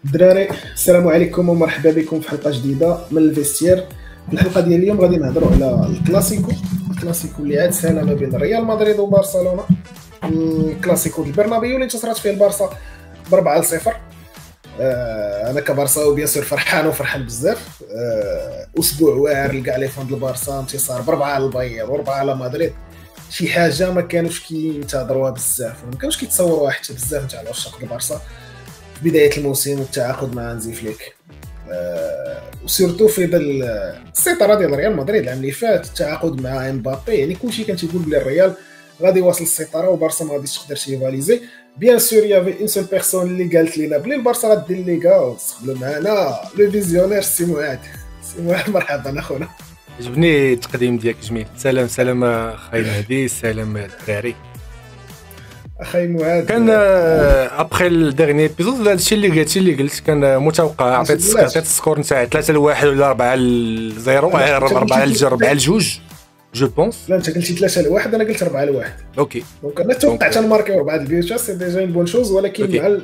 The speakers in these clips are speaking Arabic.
الدراري، السلام عليكم ومرحبا بكم في حلقه جديده من الفيستير. الحلقه ديال اليوم غادي نهضروا على الكلاسيكو اللي عاد سالا ما بين ريال مدريد وبرشلونه. الكلاسيكو ديال برنابيو اللي انتصرت فيه البارسا ب 4-0. انا كبارساوي بيان سور فرحان بزاف. اسبوع واعر لكاع لي فان البارسا، انتصار ب4 على البايرن و4 على مدريد. شي حاجه ما كانوش كينتظروها بزاف، ما كانوش كيتصوروها حتى بزاف نتاع العشاق البارسا في بدايه الموسم والتعاقد مع هانزي فليك. وسيرتو في ظل السيطره ديال ريال مدريد العام اللي فات، التعاقد مع امبابي، يعني كلشي كان تيقول بلي الريال غادي يواصل السيطره وبارسا ما غاديش تقدر تيفاليزي. بيان سور يافي اون سول بيرسون اللي قالت لينا بلي البارسا غادير الليغا، وتقبلوا معنا لو فيزيونير سي معاد. مرحبا اخونا. عجبني التقديم ديالك جميل. سلام اخي مهدي، سلام الدراري. اخي معاد، كان ابخي الديرني بيزود هادشي اللي قلت كان متوقع. عطيت السكور نتاع 3-1 ولا 4-0، 4-2 جو بونس. لا انت قلتي 3-1، انا قلت 4-1. اوكي، دونك انا توقعت نماركيو 4 البيوت، سي ديجا اون بون شوز، ولكن مع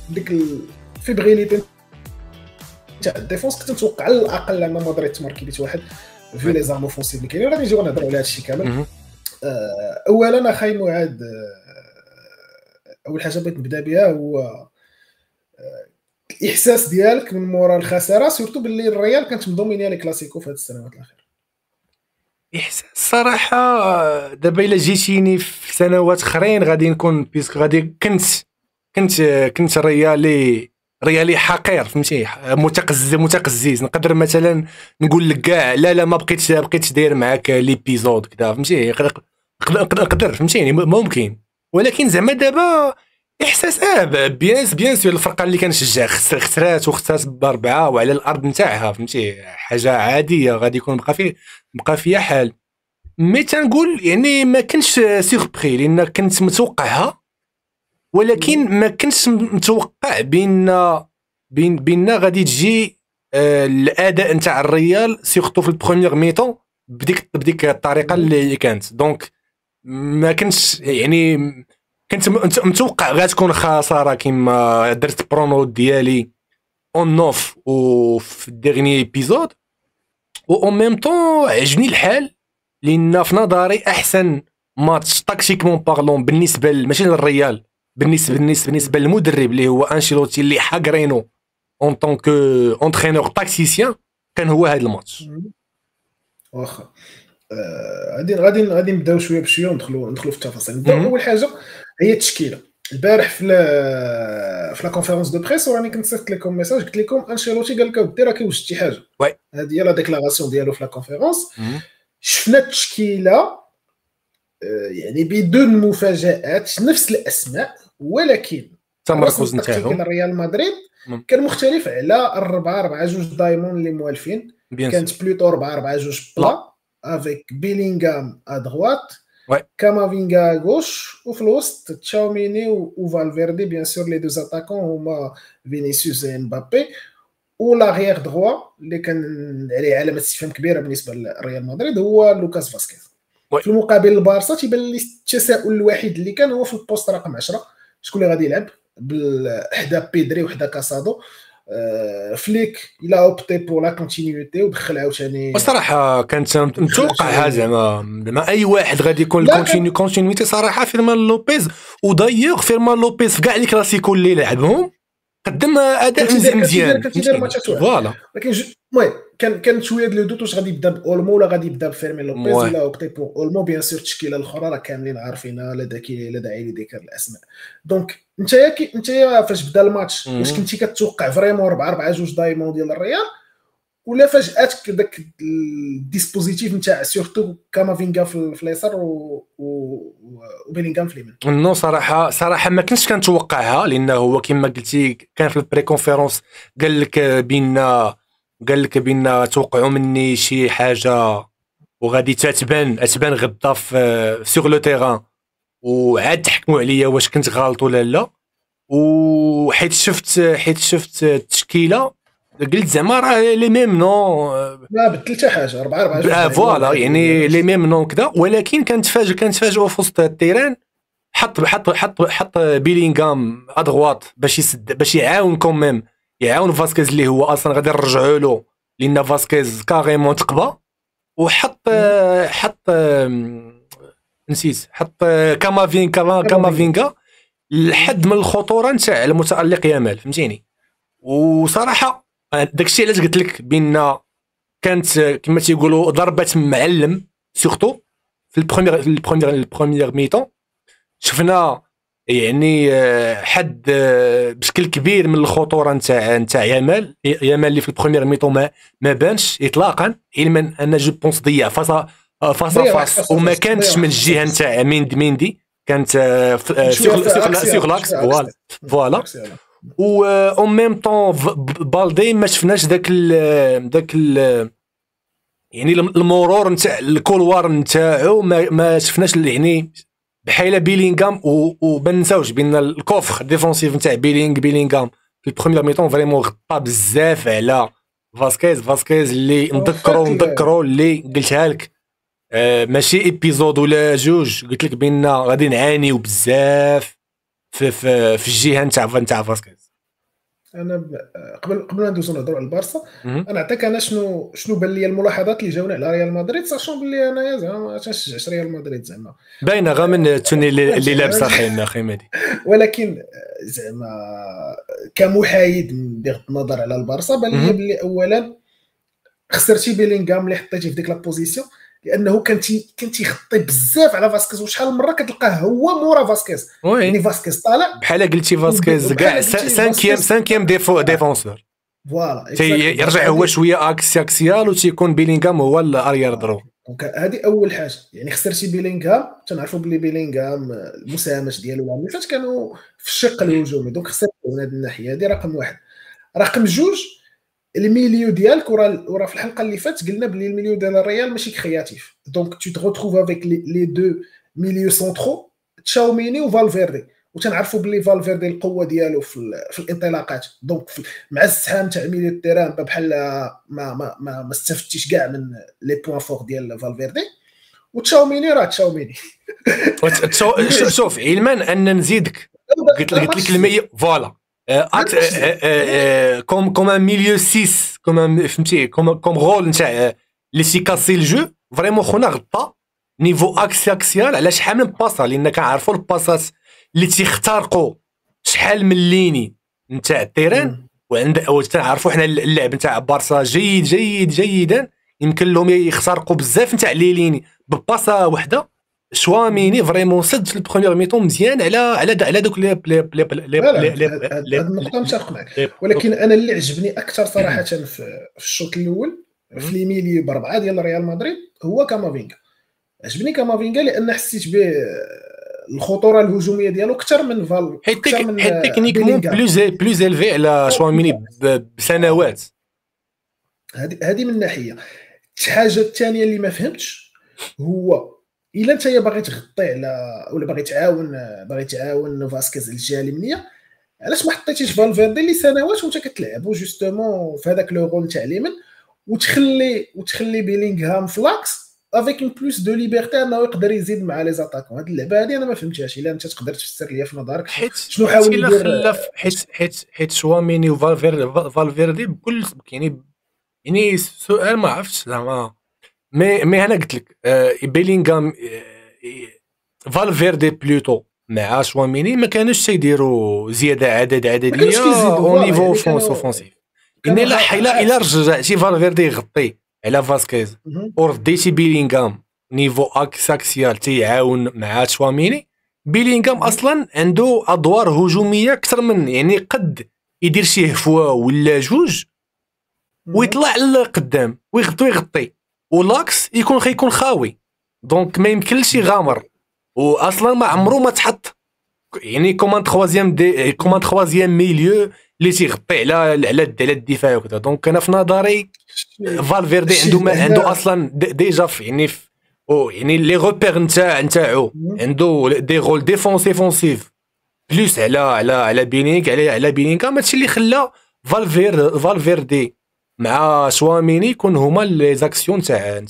ديك الفيبريليتي تاع الديفونس كنت متوقع على الاقل ان مدريد تماركي بيت واحد في لي زارم اوفونسيف اللي كاينين. غادي نجيو نهضروا على هذا الشيء كامل. اولا اخي معاد، اول حاجه بغيت نبدا بها هو الاحساس ديالك من مورا الخساره، سورتو باللي الريال كانت مدومينيه لي كلاسيكو في هذه السنوات الاخيره. احساس صراحه دابا الا جيتيني في سنوات اخرين غادي نكون بيسك غادي كنت ريالي حقير، فهمتي، متقزز. نقدر مثلا نقول لك كاع لا ما بقيتش داير معاك ليبيزود كذا، فهمتي، نقدر فهمتيني ممكن. ولكن زعما دابا احساس بيان سور الفرقه اللي كنشجع خسرات باربعه وعلى الارض نتاعها، فهمتي، حاجه عاديه غادي يكون بقى فيها حال. مي تنقول يعني ما كنتش سيربري لان كنت متوقعها، ولكن ما كنتش متوقع بيننا غادي تجي الاداء نتاع الريال سيرتو في البروميير ميطون بديك الطريقه اللي كانت. دونك ما كنتش يعني كنت متوقع غتكون خساره كما درت برونو ديالي اون نوف وفي الديرني ايبيزود. و اون ميم طون عجبني الحال لان في نظري احسن ماتش تاكتيكمون بارلون بالنسبه ماشي للريال، بالنسبه للمدرب اللي هو انشيلوتي اللي حاقرينو اون طونك اونترينور تاكتيسيان، كان هو هذا الماتش. واخا غادي نبداو شويه بشويه وندخلوا في التفاصيل. نبداو اول حاجه هي التشكيله. البارح في لا كونفيرونس دو بريس وراني كنت صيفط لكم ميساج قلت لكم انشيلوتي قال لك اودي راه كيوجد شي حاجه. هذه هي لا ديكلاراسيون ديالو في لا كونفيرونس. شفنا التشكيله يعني بدون مفاجآت، نفس الاسماء، ولكن التمركز نتاعهم ريال مدريد كان مختلف على 4-4-2 دايمون اللي موالفين. كانت بلوتو 4-4-2 بلا افيك بيلينغهام ا دروات، كامافينغا غوش، وفي الوسط تشاوميني وفالفيردي. بيان سور لي دو زاتاكون هما فينيسيوس ومبابي، ولاغيير دروا اللي كان عليه علامه استفهام كبيره بالنسبه لريال مدريد هو لوكاس فاسكيز. في المقابل البارسا تيبان لي التساؤل الوحيد اللي كان هو في البوست رقم 10، شكون اللي غادي يلعب حدا بيدري وحدا كاسادو. فليك الى اوبتي بور لا كونتينيوتي ودخل عاوتاني. بصراحه كانت متوقعها زعما اي واحد غادي يكون كونتينيوتي صراحه. فيرمان لوبيز ودايوغ فيرمان لوبيز في كاع لي كلاسيكو اللي لعبهم قدم اداء مزيان فوالا. ولكن المهم كان شويه ديال الدوت واش غادي يبدا باولمو ولا غادي يبدا بفيرمين لوبيز ولا اوبتي بور اولمو. بيان سور التشكيله الاخرى راه كاملين عارفينها، لا داعي لذكر الاسماء. دونك انت فاش بدا الماتش واش كنتي كتوقع فريمون 4-4-2 دايمون ديال الريال، ولا فاجاتك داك الديسبوزيتيف نتاع سورتو كامافينغا في اليسار وبيلينغهام في اليمين؟ نو صراحه ما كنتش كنتوقعها، لانه هو كما قلتي كان في البري كونفيرونس قال لك بينا توقعوا مني شي حاجه وغادي تبان غدا في سور لو تيران، وعاد تحكموا عليا واش كنت غلط ولا لا. وحيت شفت التشكيله قلت زعما راه لي ميم نو، لا بدل حتى حاجه 4-4 فوالا يعني لي ميم نو كذا. ولكن كانت فاجئه في وسط التيران، حط بيلينغهام ادغوات باش يعاون كوميم يعاون فاسكيز اللي هو اصلا غادي نرجعوا له لان فاسكيز كاريمون تقبى، وحط حط نسيت، حط كامافينغا لحد من الخطوره نتاع المتالق يامال، فهمتيني. وصراحه داكشي علاش قلت لك بان كانت كما تيقولوا ضربه معلم، سورتو في البروميير ميتون شفنا يعني حد بشكل كبير من الخطوره نتاع يامال اللي في البروميير ميتون ما بانش اطلاقا، علما ان جو بونس ضيع فاس وما كانتش من الجهه نتاع ميندي كانت سيغ لاكس فوالا. و اون ميم طون بالدي ما شفناش داك يعني المرور نتاع الكولوار نتاعو، ما شفناش يعني بحال بيلينغهام. وما نساوش بان الكوفر ديفونسيف نتاع بيلينغهام في البروميير ميطون فريمون غطا بزاف على فاسكيز اللي نذكروا اللي قلتها لك ماشي ايبيزود ولا جوج، قلت لك بان غادي نعانيو بزاف في الجهه نتاع فاسكيز. انا قبل ما ندوزو نهضروا على البارسا، انا عطيك انا شنو بان لي الملاحظات اللي جاونا على ريال مدريد، ساشون بلي انايا زعما ما تنشجعش ريال مدريد زعما باينه غير من التوني اللي لابسه اخي مهدي، ولكن زعما كمحايد بغض النظر على البارسا بان لي بلي اولا خسرتي بيلينغهام اللي حطيتيه في ديك لا بوزيسيون، لانه كنتي خطي بزاف على فاسكيز، وشحال من مره كتلقاه هو مورا فاسكيز، يعني فاسكيز طالع بحال قلتي فاسكيز كاع سانكيام ديفونسور، فوالا يرجع هو شويه اكسيال وتيكون بيلينغهام هو الاريير درو. دونك هذه اول حاجه، يعني خسرتي بيلينغهام، تنعرفوا بلي بيلينغهام المساهمات ديالو العام اللي فات كانوا في الشق الهجومي، دونك خسرتي من هذه الناحيه. هذه رقم واحد. رقم جوج، الميليو ديالك وراه في الحلقه اللي فاتت قلنا بلي الميليو ديال الريال ماشي كرياتيف، دونك تو تروتروف افيك لي دو ميليو سونترو تشاوميني وفالفيردي، وتنعرفوا بلي فالفيردي القوه ديالو في الانطلاقات، دونك مع الزحام تاع ميليو التيران بحال ما استفدتيش كاع من لي بوين فور ديال فالفيردي. وتشاوميني راه تشاوميني شوف علما ان نزيدك قلت لك المية فوالا كوم ان ميليو 6 كوم فهمتي كوم رول نتاع لي سي كاسي الجو فريمون خونا غطا نيفو اكسيال على شحال من باسا، لان كنعرفوا الباسات اللي تيخترقوا شحال من ليني نتاع التيران، وتنعرفوا حنا اللعب نتاع بارسا جيدا يمكن لهم يخترقوا بزاف نتاع لي ليني بباسا وحده. شواميني فريمون سد في البروميير ميطون مزيان على دوك لي النقطه متفق معك، ولكن انا اللي عجبني اكثر صراحه في الشوط الاول في لي ميليو بربعه ديال ريال مدريد هو كامافينغا. عجبني كامافينغا لان حسيت به الخطوره الهجوميه ديالو اكثر من فال، حيت تكنيكمون بلوز الفي على شواميني بسنوات. هذه من ناحيه. الحاجه الثانيه اللي ما فهمتش هو الا انت باغي تغطي على ولا باغي تعاون فاسكيز الجهه اليمنيه، علاش ما حطيتيش فالفيردي اللي سنوات وانت كتلعبوا جوستومون في هذاك لو رول تاع اليمين، وتخلي بيلينغهام فلاكس افيك اون بلوس دو ليبرتي انه يقدر يزيد مع لي زاتاكون. هذه اللعبه هذه انا ما فهمتهاش، الا انت تقدر تفسر ليا في نظرك شنو حاول يدير. حيت شواميني وفالفيردي بكل يعني سؤال ما عرفتش زعما مي انا قلت لك بيلينغهام فالفيردي بلوتو مع شواميني ما كانوش تيديروا زياده عدديه او نيفو اوفونسيف. الا رجعتي فالفيردي يغطي على فاسكيز ورديتي بيلينغهام نيفو اكسيال تيعاون مع شواميني، بيلينغهام اصلا عنده ادوار هجوميه اكثر من يعني قد يدير شي هفوه ولا جوج ويطلع لقدام ويغطي ولاكس يكون خاوي، دونك ما يمكنش يغامر، واصلا ما عمره ما تحط يعني كومان تخوازيام ميليو اللي تيغطي على الدفاع وكذا. دونك انا في نظري فالفيردي عنده اصلا ديجا يعني لي روبير نتاعو عنده دي رول ديفونسيف بلوس على بيلينغهام. هادشي اللي خلى فالفيردي مع شواميني يكون هما لي زاكسيون تاع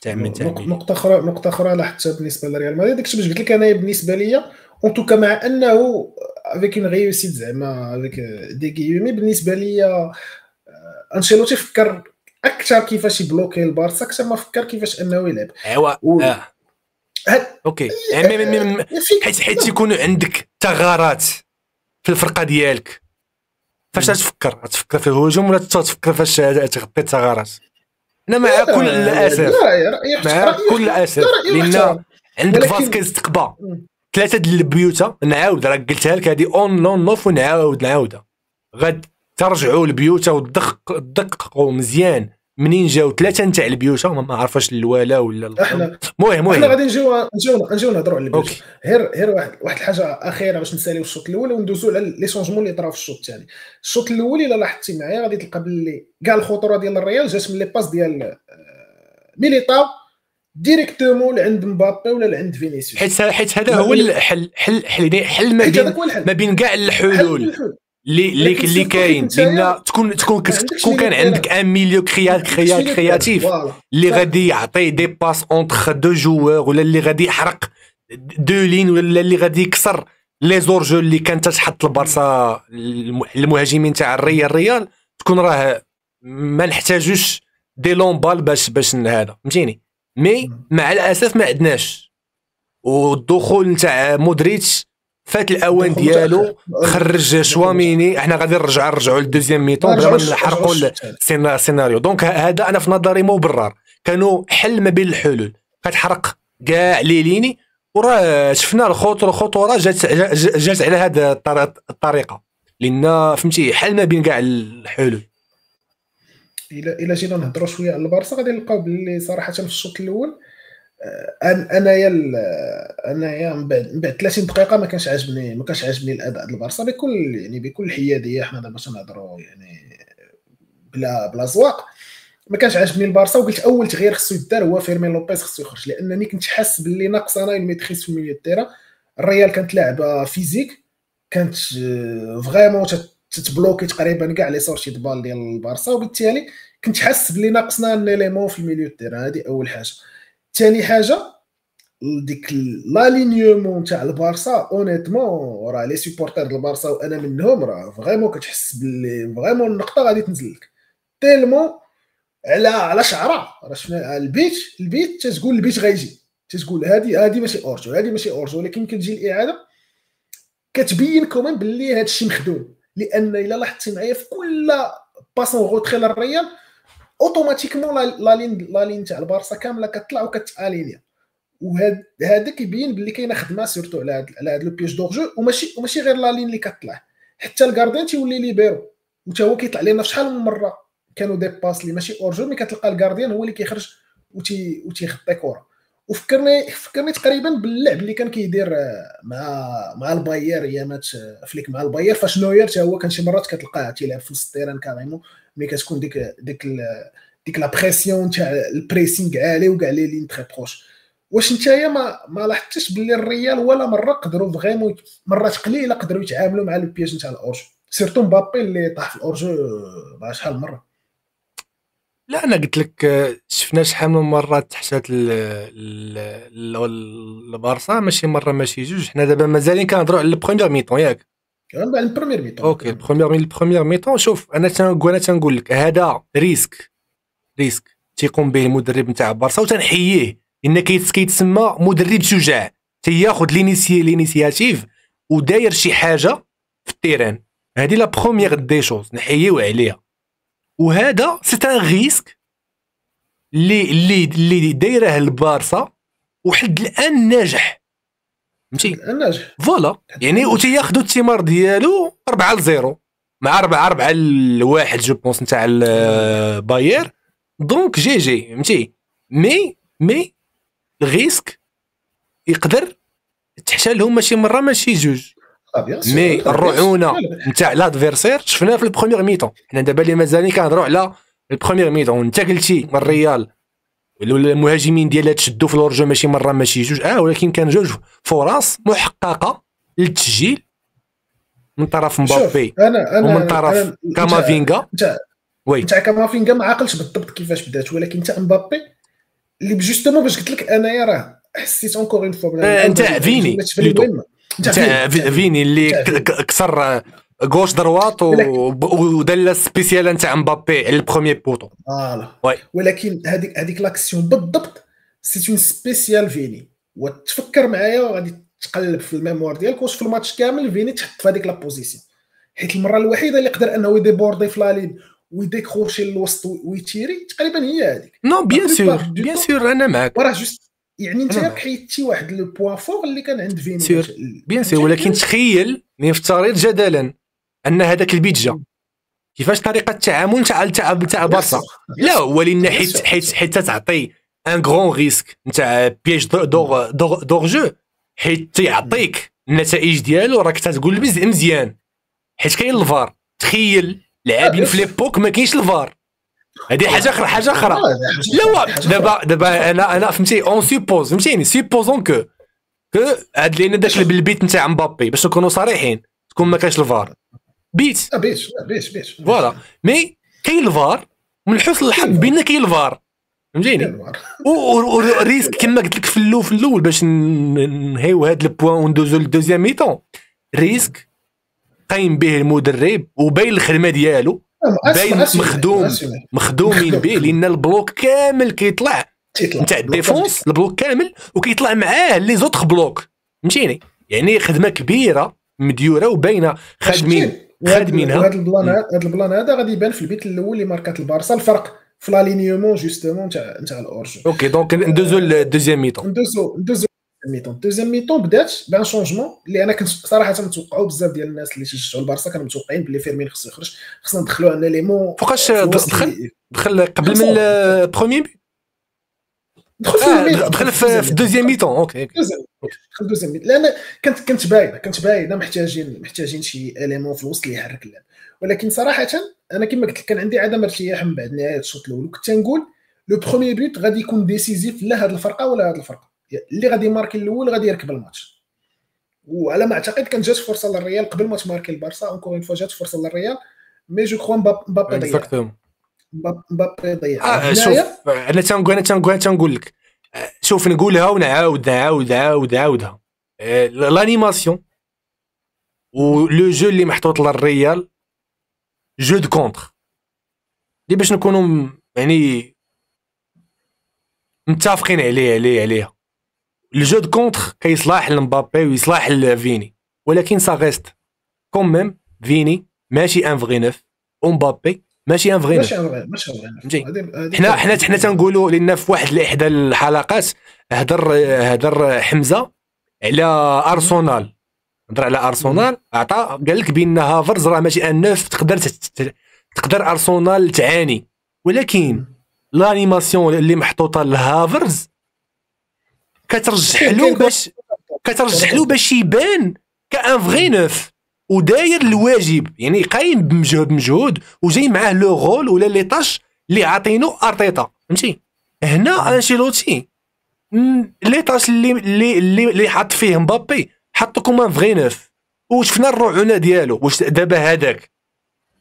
نقطه اخرى لاحظتها بالنسبه لريال مدريد، داكشي باش قلت لك انا بالنسبه ليا اون توكا مع انه افيك اون ريوسيت زعما افيك دي غيومي بالنسبه ليا انشيلوتي فكر اكثر كيفاش يبلوكي البارسا اكثر ما فكر كيفاش انه يلعب. ايوا اوكي حيت يكون عندك ثغرات في الفرقه ديالك، فاش تفكر في الهجوم ولا تفكر فاش تغطي الثغرات؟ انا مع كل الاسف، مع كل الاسف، لان عندك فاسكيز تقبى 3 د البيوتا. نعاود راه قلتها لك هذه اون نون نوف ونعاودها. غاد ترجعوا البيوتا ودققوا مزيان منين جاو 3 نتاع البيوتا، ما عرفاش الوالا ولا المهم احنا غادي نجيو نهضروا على البيوتا. غير واحد الحاجه اخيره باش نساليو الشوط الاول وندوزوا على لي شونجمون اللي طراو في الشوط الثاني. الشوط الاول الا لاحظتي معايا غادي تلقى باللي كاع الخطوره ديال الريال جات من لي باس ديال ميليتاو ديريكتومون لعند مبابي ولا لعند فينيسيوس، حيت هذا هو الحل ما بين كاع الحلول اللي كاين. لان تكون كان عندك ان ميليو كرياتيف اللي غادي يعطي دي باس اونتر دو جوور، ولا اللي غادي يحرق دو لين، ولا اللي غادي يكسر لي زورجو اللي كانت تحط البارسا المهاجمين تاع الريال. تكون راه ما نحتاجوش دي لومبال باش هذا فهمتيني. مي مع الاسف ما عندناش، والدخول نتاع مودريتش فات الاوان ديالو، خرج شواميني. احنا غادي نرجعوا للدوزيام ميطون بلا ما نحرقوا السيناريو. دونك هذا انا في نظري مبرر، كانوا حل ما بين الحلول. كتحرق كاع لي ليني، وراه شفنا الخطوره جات على هذه الطريقه، لان فهمتي حل ما بين كاع الحلول. الا جينا نهضروا شويه على البارسا غادي نلقاو باللي صراحه في الشوط الاول انايا من بعد 30 دقيقه ما كانش عاجبني الاداء ديال البارسا بكل حياديه. حنا دابا تنهضروا بلا زواق. ما كانش عاجبني البارسا، وقلت اول تغيير خصو يدار هو فيرمين لوبيز خصو يخرج، لانني كنت حاس باللي ناقص انا الميتريس في الميليو تيرا. الريال كانت لاعبه فيزيك، كانت فريمون تتبلوكي تقريبا كاع لي سورتي د بال ديال البارسا، وبالتالي كنت حاس باللي ناقصنا ان ليمون في الميليو تيرا. هذه اول حاجه. ثاني حاجه ديك لالينيومون تاع البارسا اونيتمون راه لي سوبورتير ديال البارسا وانا منهم، راه فريمون كتحس باللي فريمون النقطه غادي تنزل لك تيلمون على شعره. راه شفنا البيت تتقول البيت غيجي، تتقول هذه ماشي اورجو، هذه ماشي اورجو، ولكن كتجي الاعاده كتبين كومين باللي هذا الشيء مخدوم. لان الا لاحظتي معايا في كل باسون غوتري للريال اوتوماتيكمون لا لين تاع البارسا كامله كتطلع وكتالينيا، وهذا كيبين باللي كاينه خدمه سورتو على هذا لو بيج دورجو. وماشي غير لا لين اللي كتطلع، حتى الكارديان تيولي ليبيرو وتا هو كيطلع لنا في شحال من مره كانوا دي باس اللي ماشي اورجو، مي كتلقى الكارديان هو اللي كيخرج وتيخطي كره. وفكرني تقريبا باللعب اللي كان كيدير مع الباير ايامات فليك مع الباير، فاش نوير حتى هو كان شي مرات كتلقاه تيلعب في وسط التيران كاريمون، مي كتكون ديك لا بريسيون تاع البريسينغ عالي وكاع لي لين تري بروش. واش نتايا ما لاحظتش باللي الريال ولا مره قدروا فريمون مرات قليله قدروا يتعاملوا مع لو بياج نتاع الاورجو، سيرتو مبابي اللي طاح في الاورجو شحال من مره؟ لا انا قلت لك شفنا شحال من مره تحت البارسا، ماشي مره ماشي جوج. حنا دابا مازالين كنهضروا على البروميير ميطون ياك على البروميير ميطون. اوكي البروميير ميطون. شوف انا تنقول لك هذا ريسك تيقوم به المدرب نتاع بارسا وتنحييه، لان كيتسمى مدرب شجاع، تياخذ لينيسياتيف وداير شي حاجه في التيران. هذه لا بروميير دي شوز نحييو عليها، وهذا سي ان ريسك اللي دايره البارسا وحد الان ناجح، فهمتي؟ ناجح فوالا يعني وتياخذوا الثمار ديالو 4-0 مع 4-1 جو بونس نتاع الباير. دونك جي فهمتي. مي الريسك يقدر تحتالهم ماشي مره ماشي جوج. مي الرعونه نتاع لادفيرسير شفناها في البروميير ميطون. حنا دابا اللي مازالين كنهضروا على البروميير ميطون. انت قلتي الريال المهاجمين ديالها تشدوا في الورجو ماشي مره ماشي جوج، ولكن كان جوج فرص محققه للتسجيل من طرف مبابي ومن طرف كامافينغا. وي نتاع كامافينغا ما عاقلش بالضبط كيفاش بدات، ولكن نتاع مبابي اللي بجوستومون باش قلت لك انايا راه حسيت اونكور اون فوا انت فيني تاع فيني اللي كسر غوش دروات ودار سبيسيال نتاع مبابي على البروميي بوطو. ولكن هذيك لاكسيون بالضبط سي اون سبيسيال فيني. وتفكر معايا غادي تقلب في الميموار ديالك واش في الماتش كامل فيني تحط في هذيك لا بوزيسيون، حيت المره الوحيده اللي قدر انه يديبوردي في لالين ويديكروشي الوسط ويتيري تقريبا هي هذيك. نو بيان سور انا معاك، وراه جوست يعني انت حيدتي واحد لو بوين فور اللي كان عند فيني بيان سور. ولكن تخيل نفترض جدلا ان هذاك البيت جا كيفاش طريقه التعامل تاع بارسا. لا ولكن حيت تعطي ان غران ريسك نتاع بياج دور جو، حيت تيعطيك النتائج ديالو راك تقول مزيان حيت كاين الفار. تخيل لاعبين في ليبوك ما كاينش الفار، هذه حاجه اخرى. لا دابا انا فهمتي اون سيبوز، فهمتيني سيبوزون كو هاد لينا داك بالبيت نتاع مبابي باش نكونوا صريحين تكون ما كاينش الفار بيت فوالا. مي كاين الفار من حسن الحظ بينا كاين الفار، فهمتيني. وريسك كما قلت لك في الاول باش نهيو هاد البوان وندوزو للدوزيام ميطون، ريسك قايم به المدرب وباين الخدمه ديالو، باين مخدومين به، لان البلوك كامل كيطلع نتاع الديفونس، البلوك كامل وكيطلع معاه لي زوطخ بلوك، فهمتيني. يعني خدمه كبيره مديوره وباينه خادمينها. هذا البلان هذا غادي يبان في البيت الاول اللي ماركات البارسا، الفرق في لالينيومون جوستومون تاع الاورجو. اوكي دونك ندوزو للدوزيام ميطون. الدوزيام ميطون بدات بان شونجمون اللي انا كنت صراحه متوقعوا بزاف ديال الناس اللي تشجعوا البارسا كانوا متوقعين بلي فيرمين خصو يخرج، خصنا ندخلوا عندنا ليمون. فوقاش دخل قبل من البروميي بي؟ دخل في الدوزيام ميطون. اوكي دخل الدوزيام ميطون لان كانت باينه محتاجين شي اليمون في الوسط اللي يحرك اللعب. ولكن صراحه انا كما قلت لك كان عندي عدم ارتياح من بعد نهايه الشوط الاول، وكنت نقول لو بروميي بوت غادي يكون ديسيزيف لا هذه الفرقه ولا هذه الفرقه، اللي غادي يماركي الاول غادي يركب الماتش. وعلى ما اعتقد كان جات فرصه للريال قبل ما تماركي البارسا، اونكور اون فوا جات فرصه للريال مي جو كخوا مبابي ضيع. شوف انا تنقول لك، شوف نقولها ونعاودها لانيماسيون ولو جو اللي محطوط للريال جو دو كونتر اللي باش نكونوا يعني متفقين عليها. الجو دو كونتر كيصلاح لمبابي ويصلاح لفيني، ولكن سا ريست كوم ميم فيني ماشي ان فغي نوف ومبابي ماشي ان فغي نوف. حنا تنقولوا لان في واحد احدى الحلقات هدر حمزه على ارسنال، هضر على ارسنال، عطى قال لك بان هافرز راه ماشي ان نوف، تقدر ارسنال تعاني، ولكن لانيماسيون اللي محطوطه لهافرز كترجح له باش يبان كان فغي نوف وداير الواجب، يعني قايم بمجهود وجاي معاه لو رول ولا لي طاش اللي عاطينو ارتيتا، فهمتي. هنا انشيلوتي لي طاش اللي حط فيه مبابي حطو كوم فغي نوف، وشفنا الرعونه ديالو. واش دابا هذاك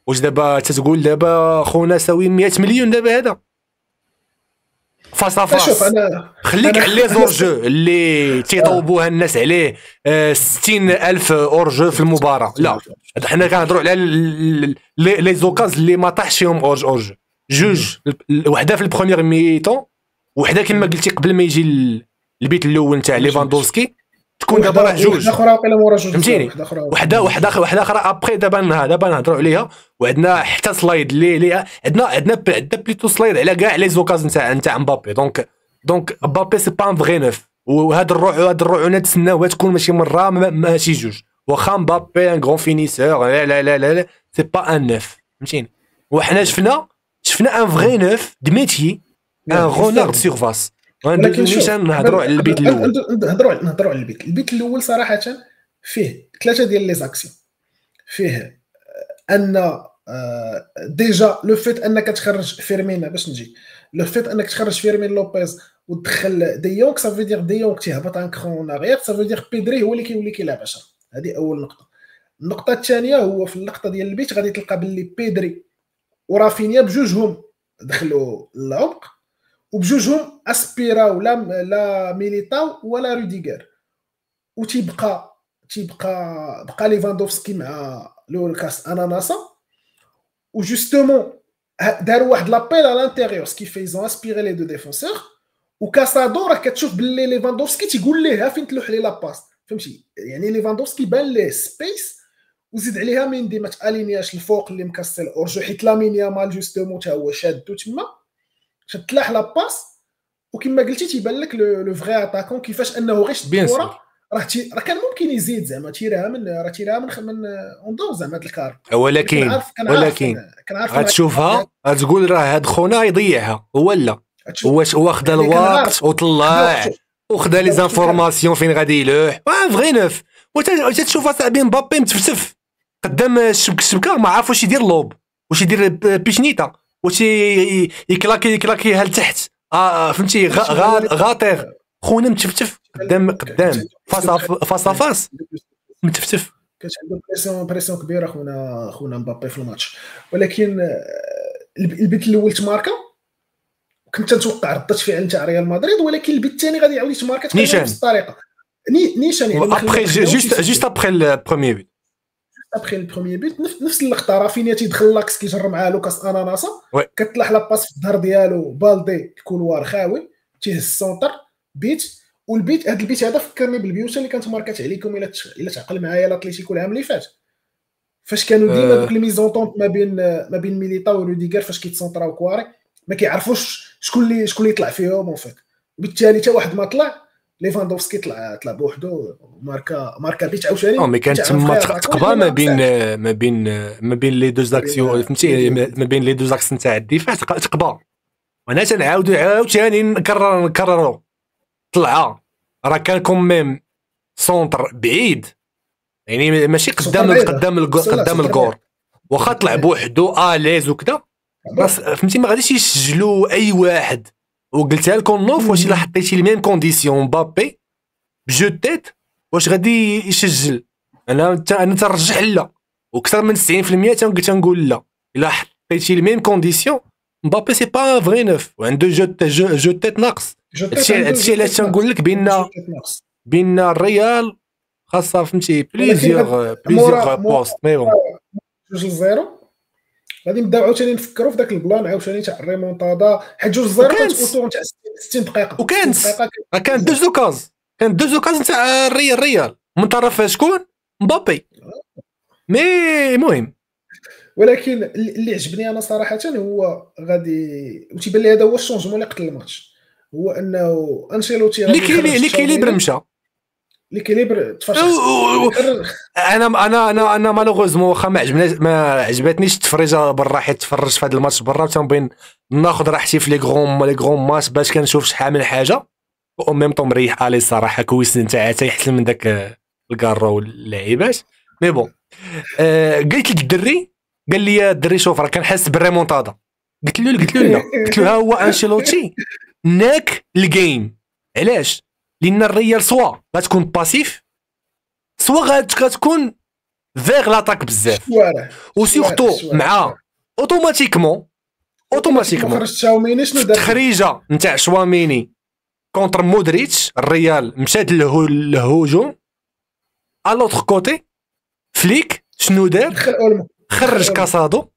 واش دابا تتقول دابا خونا ساوي 100 مليون دابا هذا فاس فاس؟ خليك على لي زورجو اللي تيطوبوها الناس عليه 60,000 اورجو في المباراه. لا حنا كنهضروا على لي زوكاز اللي ما طاحش فيهم اورجو، جوج، وحده في البروميير ميطون وحده كما قلتي قبل ما يجي البيت الاول نتاع ليفاندوفسكي، تكون دابا راه جوج، وحده اخرى واقيلا مورا جوج، فهمتيني. وحده اخرى ابري دابا نهضروا عليها. وعندنا حتى سلايد اللي عندنا بليتو سلايد على كاع لي زوكاز نتاع مبابي. دونك مبابي سي با ان فغي نوف، وهاد الرعونه تسناوها تكون ماشي مره ماشي جوج، واخا مبابي ان غون فينيسور لا لا لا لا سي با ان نوف، فهمتيني. وحنا شفنا ان فغي نوف دميتي ان رونارد سيرفاس. ولكن نهضروا على البيت الاول، نهضروا على البيت الاول صراحه فيه ثلاثه ديال لي زاكسيون. فيه ان ديجا لو فيت انك تخرج فيرمين باش نجي، لو فيت انك تخرج فيرمين لوبيز وتدخل ديونغ سافو دير ديونغ تيهبط ان كرون اغير، سافو دير بيدري هو اللي كيولي كيلعب 10. هذه اول نقطه. النقطه الثانيه هو في اللقطه ديال البيت غادي تلقى باللي بيدري ورافينيا بجوجهم دخلوا العمق، وبجوجهم اسبيراو لا ميليتاو ولا روديغر، وتيبقى بقى ليفاندوفسكي مع لوكاس اناناسا وجوستومون داروا واحد لابيل على لانتيريور سكي فيزون اسبيري لي دو ديفونسور وكاسادو راه كتشوف باللي ليفاندوفسكي تيقول ليه فين تلوح لي لاباس فهمتي يعني ليفاندوفسكي بان ليه سبيس وزيد عليها ميندي ما تالينياش الفوق اللي مكسل اورجو حيت لامين يامال جوستومون حتى هو شادو تما تلاح لاباس وكما قلتي تيبان لك لو فغي اتاكون كيفاش انه غير شد الكره راه كان ممكن يزيد زعما تيراها من اون زعما هاد الكار ولكن غتشوفها غتقول راه هاد خونا يضيعها هو لا هو خدا الوقت وطلع وخدا لي زانفورماسيون فين غادي يلوح فغي نوف وتشوفها صاحبي مبابي متفتف قدام الشبكه ما عارف واش يدير لوب واش يدير بيشنيتا واش يكلاكيها لتحت فهمتي غاطير خونا متفتف قدام فاس متفتف كانت عنده بريسيون كبيره خونا مبابي في الماتش ولكن البيت الاول تماركا كنت نتوقع ردة فعل تاع ريال مدريد ولكن البيت الثاني غادي يعاود يتماركا بنفس الطريقه نيشان يعني ابخي جوست ابخي البروميير بيت ابخي البروميير بيت نفس اللقطه رافينيا تيدخل لاكس كيجر معاه لوكاس اناناسا كتلاح لاباس في الظهر ديالو بالدي الكولوار خاوي تيهز السونتر بيت والبيت هذا البيت هذا فكرني بالبيوت اللي كانت ماركات عليكم الا تعقل معايا لاتليتيكو العام اللي فات فاش كانوا ديما دوك لي ميزونطونط ما بين ميليتاو وروديغر فاش كيتسونطراو كواري ما كيعرفوش شكون اللي يطلع فيهم اون فيت وبالتالي حتى واحد ما طلع ليفاندوفسكي طلع بوحدو ماركا بيت عاوتاني مي كانت تما تقبا ما بين لي دوز اكسيون فهمتي ما بين لي دوز اكس نتاع الدفاع تقبا وانا تنعاودو عاوتاني نكرروا طلع راه كان كوميم سونتر بعيد يعني ماشي قدام الكور واخا طلع بوحدو اليز وكذا فهمتي ما غاديش يسجلوا اي واحد وقلتها لكم نوف واش الا حطيتي الميم كونديسيون مبابي بجو تيت واش غادي يسجل انا تنرجح لا وكثر من 90% تنقول لا الا حطيتي الميم كونديسيون مبابي سي با فغي نوف وعنده جو تيت ناقص هادشي علاش تنقول لك بين الريال خاصه فهمتي بليزيور بوست مي بون 2-0 غادي نبداو عاوتاني نفكروا في داك البلان عاوتاني تاع الريمونتادا حيت 2-0 كتوتور تاع 60 دقيقه كان دو زوكاز تاع الريال من طرف شكون مبابي مي مهم ولكن اللي عجبني انا صراحه هو غادي وتيبان لي هذا هو الشونجمون اللي قتل الماتش هو انه انشيلوتي ليكيليبر مشى ليكيليبر تفرج انا مالوغوزمون واخا ما عجبتنيش التفريجه برا حيت تفرج في هذا الماتش برا وتنبين ناخذ راحتي في لي غرون ماتش باش كنشوف شحال من حاجه او ميم طون مريح الي الصراحه كويس نتاع حتى يحسن من داك الكارو واللاعبات مي بون قلت لك الدري قال لي الدري شوف راه كنحس بالريمونتادا قلت له لا قلت له ها هو انشيلوتي ناك الجيم علاش لان الريال سوا غتكون باسيف سوا غتكون فيغ لاطاك بزاف وسيرتو مع اوتوماتيكمون التخريجه نتاع شواميني كونتر مودريتش الريال مشات للهجوم الوتر كوتي فليك شنو دار خرج كاسادو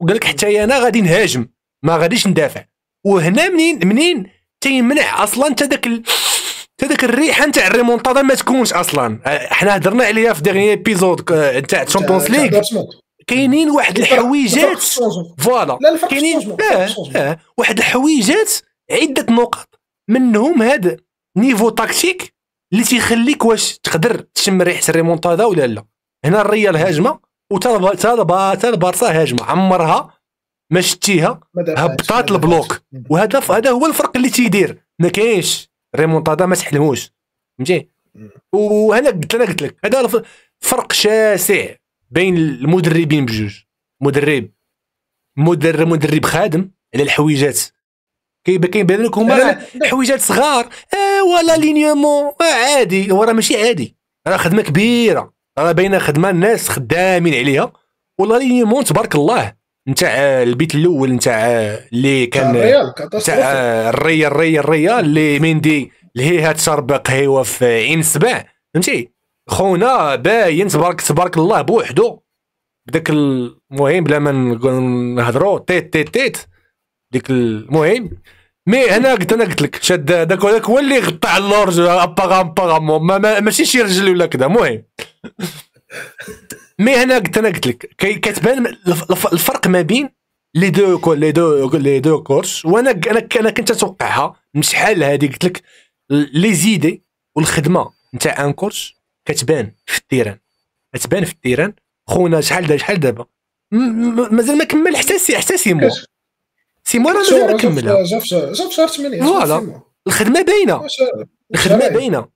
وقال لك حتى انا غادي نهاجم ما غاديش ندافع وهنا منين تيمنع اصلا حتى داك الريحه نتاع الريمونطادا ما تكونش اصلا حنا هضرنا عليها في ديغني ايبيزود تاع تشامبيونز ليغ كاينين واحد الحويجات فوالا كاينين واحد الحويجات عده نقط منهم هذا نيفو تاكتيك اللي تيخليك واش تقدر تشم ريحه الريمونطادا ولا لا هنا الريال هاجمه وتا البارسا هاجمه عمرها ما شتيها هبطات البلوك هذا هو الفرق اللي تيدير ما كاينش ريمونتادا ما تحلموش فهمتي وهنا قلت لك هذا فرق شاسع بين المدربين بجوج مدرب خادم على الحويجات كاين لك هما حويجات صغار ولا لينيومون عادي راه ماشي عادي راه خدمه كبيره راه باينه خدمه الناس خدامين عليها والله لينيومون تبارك الله نتاع البيت الاول نتاع اللي كان تاع الريال اللي ميندي الهيها تشربق هيوا في عين السبع فهمتي خونا باين تبارك الله بوحدو بداك المهم بلا ما نهضروا تيت ديك المهم. مي انا قلت لك شاد داك هو اللي غطى اللورج ابارامون ماشي شي رجل ولا كذا. المهم مي انا قلت لك كتبان الفرق ما بين لي دو كورس. وانا كنت اتوقعها من شحال هذه. قلت لك لي زيدي والخدمه نتاع ان كورس كتبان في التيران خونا. شحال دابا مازال ما كمل حتى سيمو راه مازال ما كملها. جا في شهر 8 فوالا الخدمه باينه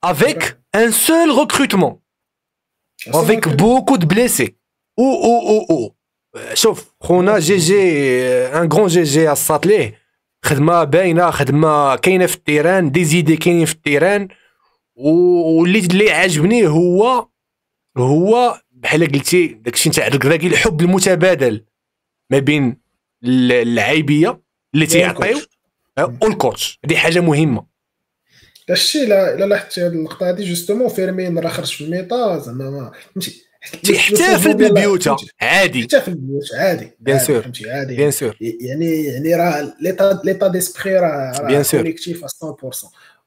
افيك ان سول ريكروتمون افيك بوكو دو بليسي او شوف خونا جي ان غون جي الصات ليه. خدمه باينه، خدمه كاينه في التيران، دي زيدي كاينين في التيران. واللي عجبني هو بحال قلتي داكشي نتاع داكي الحب المتبادل ما بين اللعيبيه اللي تيعطيو والكوتش. هذه حاجه مهمه. داكشي الا لاحظتي هذه اللقطه هذه جوستومون فيرمين راه خرج في الميطا زعما ما فهمتي تحتفل بالبيوت عادي، تحتفل بالبيوت عادي بيان سور فهمتي عادي بيان سور. يعني راه ليطا ديسبري راه كوليكتيف 100%.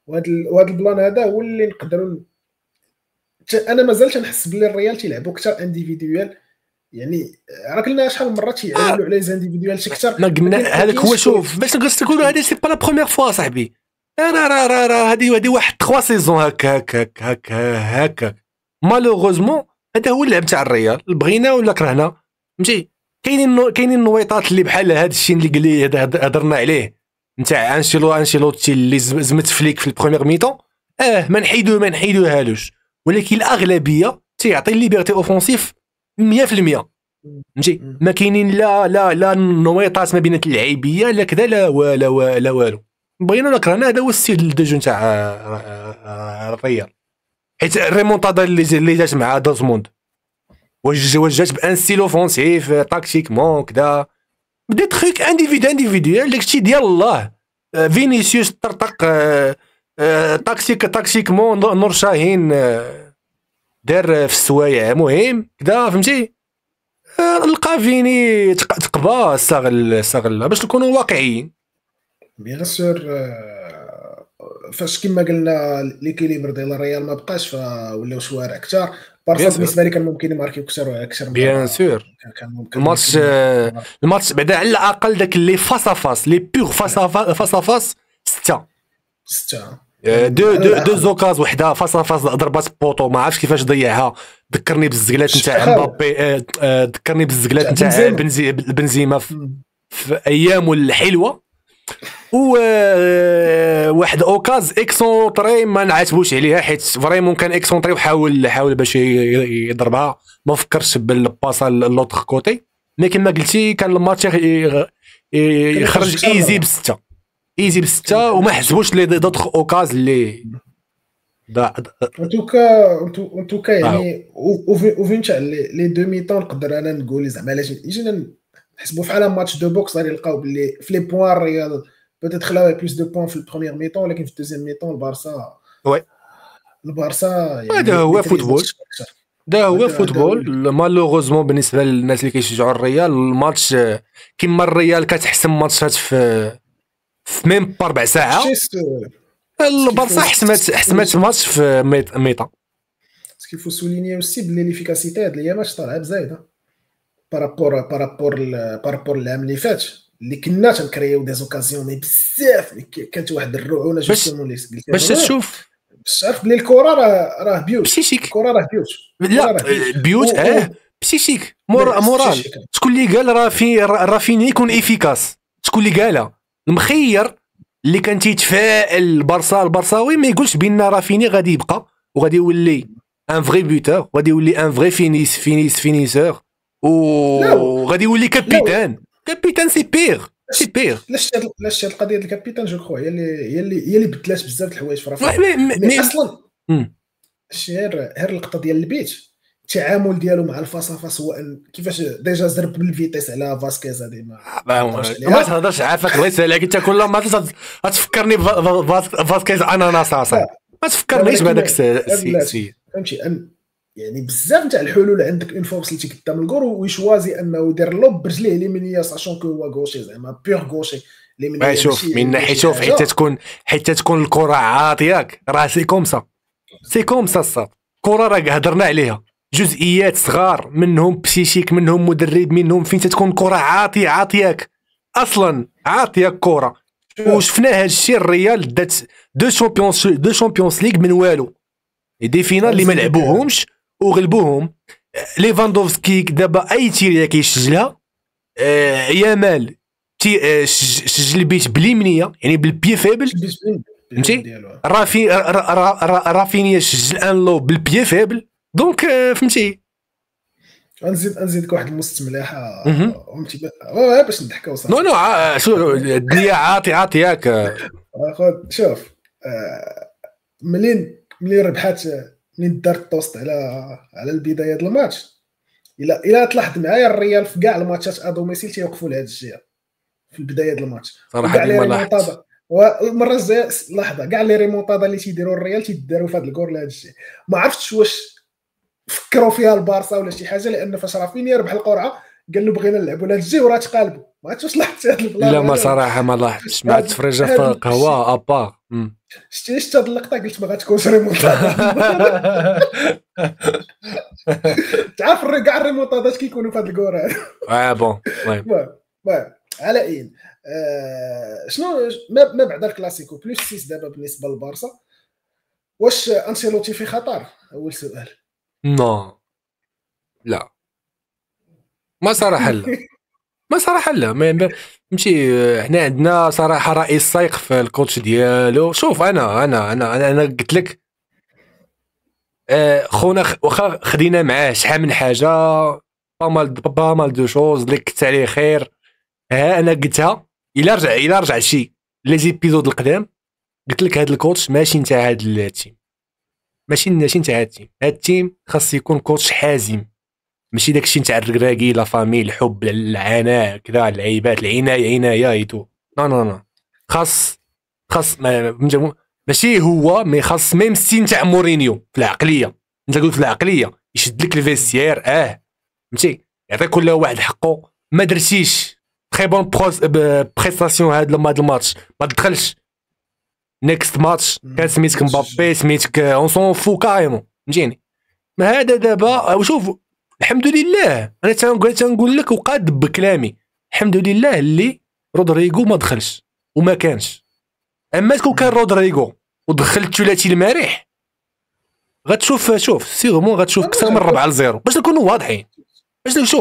وهذا البلان هذا هو اللي نقدروا. انا مازال تنحس بلي الريال تيلعبوا اكثر انديفيدويال. يعني راه قلنا شحال من مره تيعملوا على لي انديفيدويال اكثر. ما قلنا هذاك هو. شوف باش نقول هذه سي با لا بروميير فوا صاحبي. راه هذه واحد 3 سيزون هكا مالوغوزمون. هذا هو اللعب تاع الريال، بغينا ولا كرهنا فهمتي. كاينين النويطات اللي بحال هذا الشيء اللي قال لي هضرنا عليه نتاع انشيلوتي اللي زمت فليك في البروميير ميطون. ما نحيدوهالوش، ولكن الاغلبيه تيعطي ليبرتي اوفونسيف 100%. فهمتي ما كاينين لا نويطات ما بين اللعيبيه لا كذا لا والو. بغينا ولا كرهنا هذا هو الستيل دو جو تاع الريال. حيت الريمونتادا اللي جات مع دورتموند جات بان ستيل اوفونسيف تاكتيكمون كذا بدي تخيك انديفيدوال داكشي ديال الله. فينيسيوس طرطق تاكتيكمون نور شاهين دار في السوايع مهم كذا فهمتي. نلقى فيني تقبا استغل باش نكونوا واقعيين. بيان سور فاش كما قلنا ليكيليبر ديال الريال ما بقاش فولاو شوارع اكثر. بارسا بالنسبه لي كان ممكن يماركيو اكثر بيان سور. الماتش بعدا على الاقل داك اللي فاس لي بيغ فاس 6 دو زوكاز وحده فاس ضربات بوطو ما عرفتش كيفاش ضيعها. ذكرني بالزقلات نتاع مبابي، ذكرني بالزقلات نتاع بنزيما في ايامه الحلوه. و واحد اوكاز اكسونطري ما نعاتبوش عليها حيت فريمون كان اكسونطري وحاول باش يضربها. ما فكرش بالباصه لوطخ كوتي. مي كما قلتي كان الماتش يخرج ايزي بستة وما حسبوش لي دوطخ اوكاز اللي ان توكا يعني وفين تاع لي دو ميطون نقدر انا نقول زعما علاش جينا نحسبوا فحال ماتش دو بوكس غادي نلقاو باللي في لي بوين الريال peut-être خلاو بلوس دو بوين في البروميير ميطون ولكن في الدوزيام ميطون البارسا يعني هذا هو فوتبول. مالوغوزمون بالنسبه للناس اللي كيشجعوا الريال الماتش كيما الريال كتحسم ماتشات في ميم ب 4 ساعات. البارسا حسمت الماتش في ميطون. كيفو سوليني اوسي بلي ليفيكاسيتي هاد الايامات طالعه بزايده بارابور العام اللي فات اللي كنا تنكريو دي زوكازيون مي بزاف. كانت واحد الرعونه جوستومون اللي باش تشوف باش تعرف بلي الكره راه بيوت بسيشيك. الكره راه بيوت لا بيوت بسيشيك مورال. شكون اللي قال رافيني يكون افيكاس؟ شكون اللي قالها؟ المخير اللي كان تيتفائل البرصاوي ما يقولش بان رافيني غادي يبقى وغادي يولي ان فري بوتور وغادي يولي ان فري فينيسور وغادي يولي كابيتان سي بيغ. لاش هاد القضيه ديال الكابيتان جو كخوا هي اللي بدلات بزاف د الحوايج في رافينيا. مي اصلا غير اللقطه ديال البيت التعامل ديالو مع الفاصافاس هو كيفاش ديجا زرب بالفيتيس على فاسكيز. هذه ما تهضرش عافاك الله يسهلك. انت كل ما تفكرني فاسكيز اناناس ما تفكرنيش بهذاك السيد. فهمتي يعني بزاف تاع الحلول عندك اون فوا وصلتي قدام الكور ويشوازي انه يدير لوب برجليه اليمينيه ساشون كو هو غوشي زعما بيغ غوشي اليمينيه. شوف من ناحيه شوف حتى تكون الكره عاطياك راه سي كومسا الصاد الكره راه هضرنا عليها جزئيات صغار منهم بسيشيك منهم مدرب منهم فين تكون الكره عاطياك اصلا عاطياك كره. وشفنا هذا الشيء الريال دات دو شامبيونز ليغ من والو دي فينال اللي ما لعبوهمش وغلبوهم. ليفاندوفسكي دابا اي تيريه كيسجلها يامال سجل بيت باليمنيه يعني بالبي فيبل فهمتي. رافينيا سجل ان لو بالبي فيبل دونك فهمتي. نزيدك واحد المستملحه فهمتي باش نضحكوا صافي. نو شو الدنيا عاطياك خذ شوف منين ربحات منين دارت الطوست على البدايه ديال الماتش. الا تلاحظ معايا الريال في كاع الماتشات ادوميسيل تيوقفوا لهاد الجهه في البدايه ديال الماتش صراحه ديما لاحظت. والمره الجايه لحظه كاع لي ريمونطادا اللي تيديروا الريال تيداروا في هذا الكور لهاد الشيء. ما عرفتش واش فكروا فيها البارسا ولا شي حاجه لان فاش رافينيا ربح القرعه قال له بغينا نلعبوا لهاد الجهه وراه تقالبوا. ما عرفتش واش لاحظت هذا البلان. لا ما صراحه ما لاحظتش مع التفريجه في القهوه ابا شتي هاد اللقطه قلت ما غاتكونش ريمونطادا. تعرف كاع الريمونطادات كيكونوا في هاد الكور هذا. بون المهم على اين شنو ما بعد الكلاسيكو بلس 6 دابا بالنسبه للبارسا. واش انشيلوتي في خطر؟ اول سؤال. نو لا ما صراحه لا ماشي. حنا عندنا صراحه رئيس سايق في الكوتش ديالو. شوف انا قلت لك خونا واخا خدينا معاه شحال من حاجه با مال دو شوز اللي كنت عليه خير. انا قلتها الا رجع شي لي زيبيزود القدام قلت لك هذا الكوتش ماشي نتاع هذا التيم ماشي نتاع هذا التيم خاص يكون كوتش حازم ماشي داكشي نتاع الركراكي لا فامي الحب العناء كذا اللعيبات العنايه ايتو نو خاص ماشي هو مي خاص ميم سي نتاع مورينيو في العقليه. انت قلت في العقليه يشد لك الفيستير فهمتي يعطي كل واحد حقه. ما درتيش تري بون بريستاسيون هذا الماتش ما تدخلش نيكست ماتش كان سميتك مبابي سميتك اون سون فو كاريمون فهمتيني. ما هذا دابا وشوف الحمد لله انا تنقول لك وقاد بكلامي الحمد لله اللي رودريغو ما دخلش وما كانش. اما كون كان رودريغو ودخلت ثلاثي المريح غتشوف سيغمون غتشوف كثر من 4-0 باش نكونوا واضحين.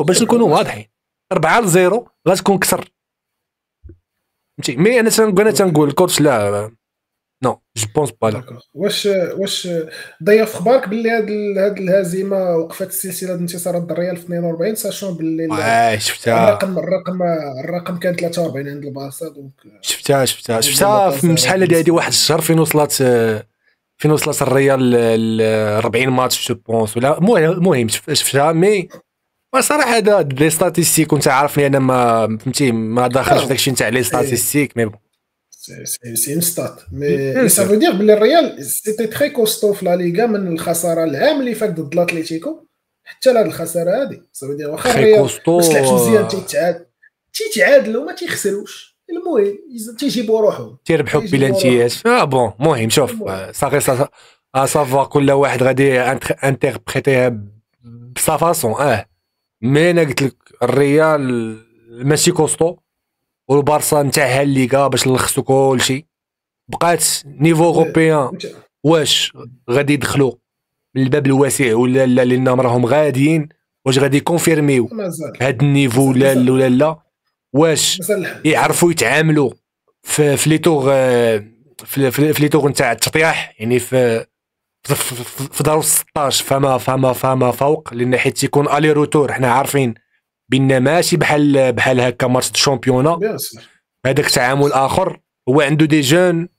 باش نكونوا واضحين 4-0 غتكون كثر فهمتي. مي انا تنقول الكوتش لا نو جو بونس با لا. واش ضيف اخبارك باللي هاد الهزيمه وقفت السلسله ديال انتصارات الريال في 42 ساشون باللي شفتها الرقم كان 43 عند البارسا دونك شفتها في شحال هذه واحد الشهر فين وصلت الريال ل 40 ماتش جو بونس ولا المهم شفتها. مي صراحه هذا لي ستاتيستيك وانت عارفني انا ما فهمتي ما داخلش في داكشي نتاع لي ستاتيستيك. مي سي ان ستات مي سا فو دير بلي الريال سيتي تري كوستو في لا ليغا من الخساره العام اللي فات ضد الاتليتيكو حتى لهاد الخساره هذه. سا فو دير واخا الريال ما طلعش مزيان تيتعادلوا ما تيخسروش المهم تيجيبوا روحهم تيربحوا بلانتيات. بون المهم شوف صافي صافا كل واحد غادي انتربريتيها بصا فاصون. مي انا قلت لك الريال ماشي كوستو والبارسا نتاعها الليغا باش نلخصوا كلشي بقات نيفو اوروبيان. واش غادي يدخلوا من الباب الواسع ولا لا لان راهم غاديين واش غادي يكونفيرميو هاد النيفو لا واش يعرفوا يتعاملوا في لي تور في لي تور نتاع التطياح يعني في دار 16 فما فوق لان حيت تيكون الي روتور حنا عارفين بان ماشي بحال هكا ماتش الشامبيونا هذاك التعامل اخر. هو عنده دي جون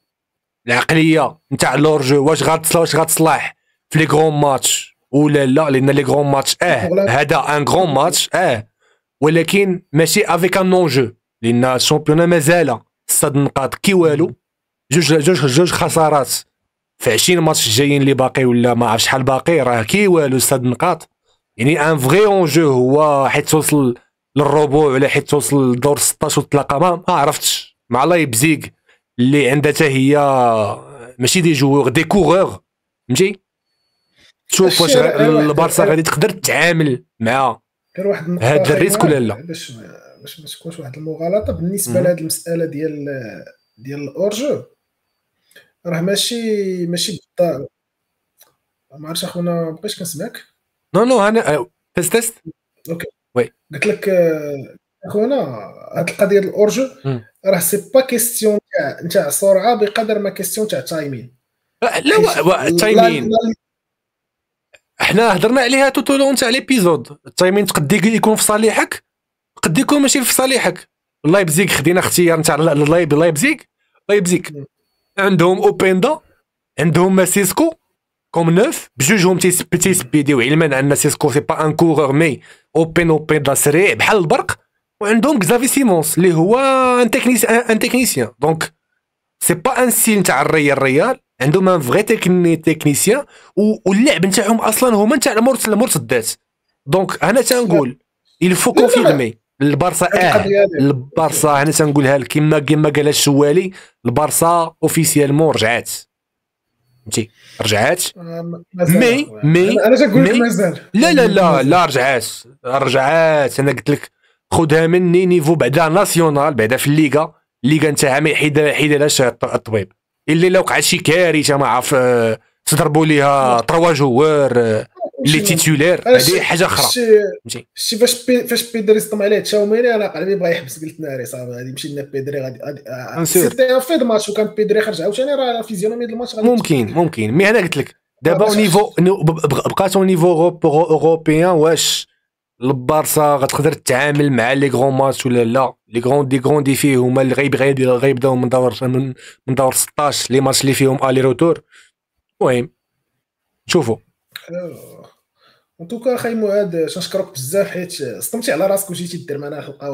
العقليه نتاع لورجو واش غتصلح في لي غرون ماتش ولا لا لان لي غرون ماتش هذا ان غرون ماتش ولكن ماشي افيك ان نون جو لان الشامبيونا مازال 6 نقاط كي والو جوج خسارات في 20 ماتش الجايين اللي باقي ولا ما عرف شحال باقي، راه كي والو 6 نقاط. يعني ان فغي اونجو هو حيت توصل للربوع ولا حيت توصل لدور 16 وتلاقى ما عرفتش مع لايبزيغ اللي عندها حتى هي ماشي دي جوور دي كورور، فهمتي؟ شوف واش البارسا غادي تقدر تتعامل مع غير واحد النقطه هذا الريسك ولا لا، باش ما تكونش واحد المغالطه بالنسبه لهاد المساله ديال الاورجو. راه ماشي بالضبط. ما عرفتش اخونا، ما بقيتش كنسمعك. نو انا تست اوكي وي قلت لك اخونا، هاد القضيه ديال الاورجو راه سي با كيستيون تاع سرعه بقدر ما كيستيون تاع تايمين. لا التايمين احنا هضرنا عليها توتولون تاع ليبيزود. التايمين تقد يكون في صالحك، قد يكون ماشي في صالحك. لايبزيغ خدينا اختيار نتاع لايبزيغ عندهم اوبيندا، عندهم ماسيسكو كوم نوف بجوجهم تيسبيديو، علما ان سيسكو سي با ان كورور مي اوبيندا سريع بحال البرق، وعندهم كزافي سيمونس اللي هو ان تكنيسيان. دونك سي با ان ستيل نتاع الريال عندهم ان فغي تكنيسيان، واللعب نتاعهم اصلا هما نتاع المرتدات. دونك انا تنقول il faut confirmer البارسا البارسا انا تنقولها لك كما قال الشوالي، البارسا اوفيسيالمون رجعات، فهمتي؟ رجعات مي انا تنقول لك مازال لا رجعات. انا قلت لك خذها مني نيفو بعدا ناسيونال، بعدا في الليغا نتاعها ما يحيد لاش الطبيب اللي لو وقعت شي كارثه ما عرف تضربوا ليها 3 جوار لي تيتولير، هذه حاجه اخرى. شتي فاش بيدري صدم عليه تشاوميني، انا قلبي بغا يحبس، قلت ناري صافي غادي يمشي لنا بيدري، غادي سيتي ان فيد ماتش وكان بيدري خرج عاوتاني، راه فيزيونومي ديال الماتش ممكن مي انا قلت لك دابا او نيفو بقات او نيفو اوروبيان، واش البارسا غتقدر تتعامل مع لي غرون ماتش ولا لا؟ لي غرون ديفي هما اللي غيبداو من دور 16 لي ماتش اللي فيهم الي روتور. المهم شوفوا ان توكا اخي معاد، تنشكرك بزاف حيت صدمتي على راسك وجيتي دير معنا حلقه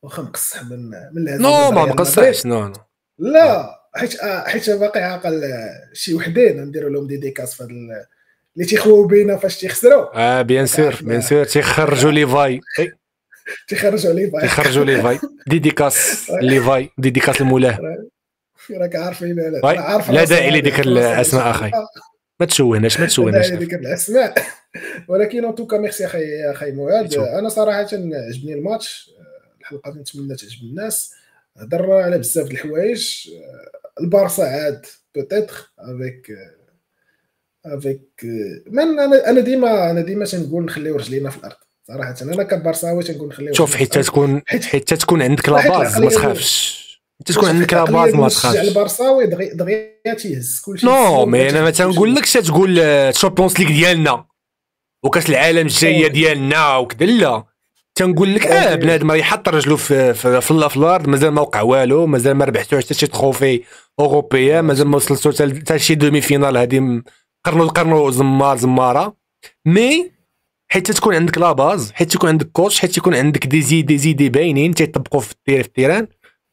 واخا مقصح من الهزيمه. نو ما مقصحش، نو لا حيت باقي عاقل شي وحدين نديروا لهم ديديكاس في هذا اللي تيخووا بينا فاش تيخسروا. بيان سور تيخرجوا لي فاي تيخرجوا لي فاي ديديكاس لي فاي ديديكاس المولاه، راك عارفين. لا داعي لذكر الاسماء اخي، ما تشوهناش ذكر الاسماء. ولكن ان توكا ميرسي اخي معاد. انا صراحه عجبني الماتش، الحلقه نتمنى تعجب الناس. هضر على بزاف د الحوايج. البارسا عاد بوتيتر افيك من انا ديما تنقول نخليو رجلينا في الارض صراحه. انا كبارساوي تنقول نخليو. شوف حيت تكون عندك لاباز ما تخافش، تكون عندك لاباز ما تخافش. البارساوي دغيا تيهز كلشي. نو مي انا ما تنقولكش تقول تشامبيونز ليغ ديالنا وكاس العالم الجايه ديالنا وكذا، لا تنقول لك بنادم يحط رجلو في الارض، مازال ما وقع والو، مازال ما ربحتو حتى شي تروفي اوروبيا، مازال ما وصلتو حتى شي دومي فينال. هذه قرنوا زماره مي حيت تكون عندك لاباز، حيت تكون عندك كوتش، حيت تكون عندك دي زيدي باينين تيطبقوا في التيران،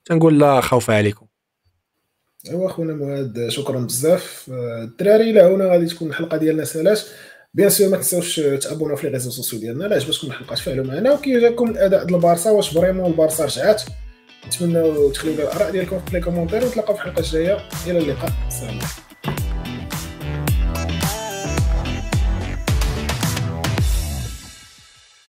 تنقول لا خوف عليكم. ايوا خونا معاد شكرا بزاف. الدراري لا هنا غادي تكون الحلقه ديالنا سالاش. بيان سور ما تنساوش تابوناو في لي ريزو سوسيو ديالنا. لا عجبتكم الحلقه تفاعلوا معنا، وكي جاكم الاداء ديال البارسا واش فريمون البارسا رجعات. نتمنى تخليو الاراء ديالكم في لي كومونتير، ونتلاقاو في الحلقه الجايه. الى اللقاء، السلام عليكم.